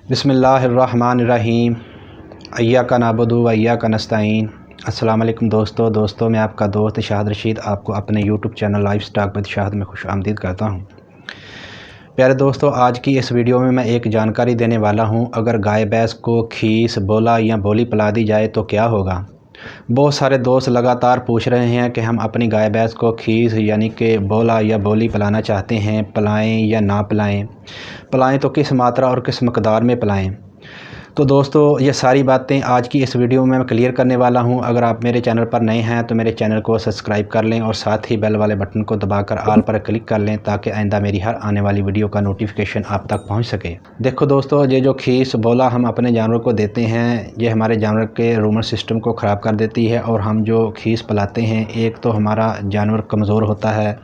बिस्मिल्लाहिर्रहमानिर्रहीम। इय्याका नअबुदु व इय्याका नस्तईन। अस्सलाम वालेकुम दोस्तों, मैं आपका दोस्त शाहिद रशीद आपको अपने YouTube channel life stock with Shahid में खुश आमदीद करता हूँ। प्यारे दोस्तों, आज की इस वीडियो में मैं एक जानकारी देने वाला हूँ। अगर गाय भैंस को खीस, बोला या बोली पिला दी जाए तो क्या होगा। बहुत सारे दोस्त लगातार पूछ रहे हैं कि हम अपनी गाय भैंस को खीस यानी कि बोला या बोली पिलाना चाहते हैं, पिलाएं या ना पिलाएं, पिलाएं तो किस मात्रा और किस मकदार में पिलाएं। तो दोस्तों, ये सारी बातें आज की इस वीडियो में मैं क्लियर करने वाला हूं। अगर आप मेरे चैनल पर नए हैं तो मेरे चैनल को सब्सक्राइब कर लें और साथ ही बेल वाले बटन को दबाकर ऑल पर क्लिक कर लें ताकि आइंदा मेरी हर आने वाली वीडियो का नोटिफिकेशन आप तक पहुंच सके। देखो दोस्तों, ये जो खीस, बोला हम अपने जानवर को देते हैं, ये हमारे जानवर के रूमन सिस्टम को ख़राब कर देती है। और हम जो खीस पिलाते हैं, एक तो हमारा जानवर कमज़ोर होता है,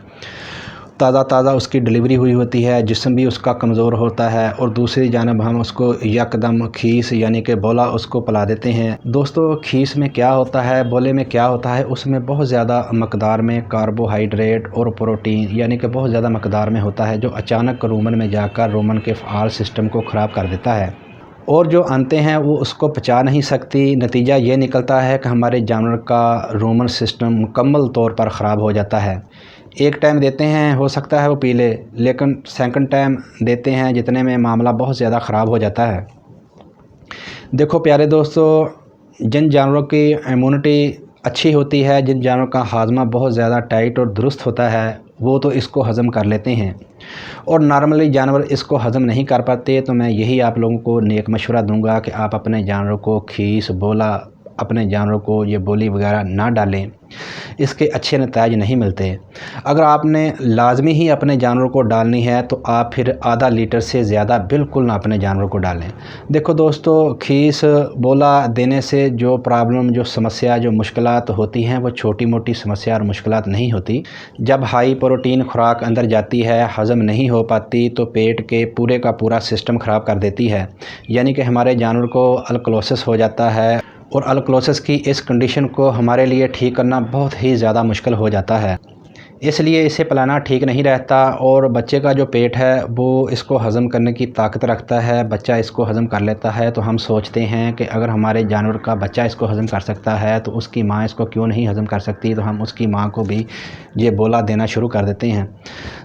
ताज़ा उसकी डिलीवरी हुई होती है, जिस्म भी उसका कमज़ोर होता है, और दूसरी जानब हम उसको यकदम खीस यानी कि बोला उसको पिला देते हैं। दोस्तों, खीस में क्या होता है, बोले में क्या होता है, उसमें बहुत ज़्यादा मकदार में कार्बोहाइड्रेट और प्रोटीन यानी कि बहुत ज़्यादा मकदार में होता है, जो अचानक रूमन में जाकर रूमन के फ़आल सिस्टम को ख़राब कर देता है और जो आंतें हैं वो उसको पचा नहीं सकती। नतीजा ये निकलता है कि हमारे जानवर का रूमन सिस्टम मुकम्मल तौर पर ख़राब हो जाता है। एक टाइम देते हैं, हो सकता है वो पी ले, लेकिन सेकंड टाइम देते हैं जितने में मामला बहुत ज़्यादा ख़राब हो जाता है। देखो प्यारे दोस्तों, जिन जानवरों की इम्यूनिटी अच्छी होती है, जिन जानवरों का हाजमा बहुत ज़्यादा टाइट और दुरुस्त होता है, वो तो इसको हज़म कर लेते हैं, और नॉर्मली जानवर इसको हज़म नहीं कर पाते। तो मैं यही आप लोगों को नेक मशवरा दूंगा कि आप अपने जानवरों को खीस, बोला, अपने जानवरों को ये बोली वगैरह ना डालें, इसके अच्छे नतीजे नहीं मिलते। अगर आपने लाजमी ही अपने जानवरों को डालनी है तो आप फिर आधा लीटर से ज़्यादा बिल्कुल ना अपने जानवरों को डालें। देखो दोस्तों, खीस, बोला देने से जो प्रॉब्लम, जो समस्या, जो मुश्किलात होती हैं, वो छोटी मोटी समस्या और मुश्किलात नहीं होती। जब हाई प्रोटीन खुराक अंदर जाती है, हज़म नहीं हो पाती तो पेट के पूरे का पूरा सिस्टम ख़राब कर देती है, यानी कि हमारे जानवर को अल्कलोसिस हो जाता है, और अल्कलोसिस की इस कंडीशन को हमारे लिए ठीक करना बहुत ही ज़्यादा मुश्किल हो जाता है। इसलिए इसे पिलाना ठीक नहीं रहता। और बच्चे का जो पेट है वो इसको हज़म करने की ताकत रखता है, बच्चा इसको हज़म कर लेता है। तो हम सोचते हैं कि अगर हमारे जानवर का बच्चा इसको हज़म कर सकता है तो उसकी माँ इसको क्यों नहीं हज़म कर सकती। तो हम उसकी माँ को भी ये बोला देना शुरू कर देते हैं।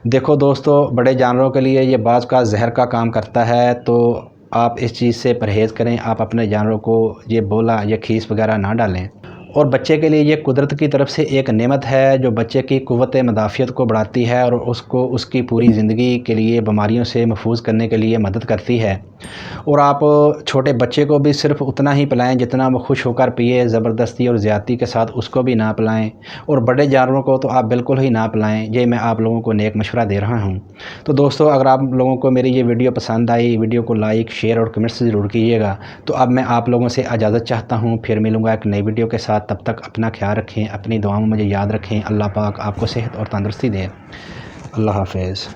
देखो दोस्तों, बड़े जानवरों के लिए ये बाज़ का जहर का काम करता है, तो आप इस चीज़ से परहेज़ करें। आप अपने जानवरों को ये बोला या खीस वगैरह ना डालें। और बच्चे के लिए ये कुदरत की तरफ से एक नेमत है जो बच्चे की क़ुव्वत मदाफ़ियत को बढ़ाती है और उसको उसकी पूरी ज़िंदगी के लिए बीमारियों से महफूज करने के लिए मदद करती है। और आप छोटे बच्चे को भी सिर्फ उतना ही पिलाएं जितना वो खुश होकर पिए, ज़बरदस्ती और ज़्यादती के साथ उसको भी ना पिलाएं। और बड़े जानवरों को तो आप बिल्कुल ही ना पिलाएं। ये मैं आप लोगों को नेक मशवरा दे रहा हूँ। तो दोस्तों, अगर आप लोगों को मेरी ये वीडियो पसंद आई, वीडियो को लाइक, शेयर और कमेंट्स ज़रूर कीजिएगा। तो अब मैं आप लोगों से इजाज़त चाहता हूँ, फिर मिलूँगा एक नई वीडियो के साथ। तब तक अपना ख्याल रखें, अपनी दुआओं में मुझे याद रखें। अल्लाह पाक आपको सेहत और तंदुरुस्ती दे। अल्लाह हाफ़िज़।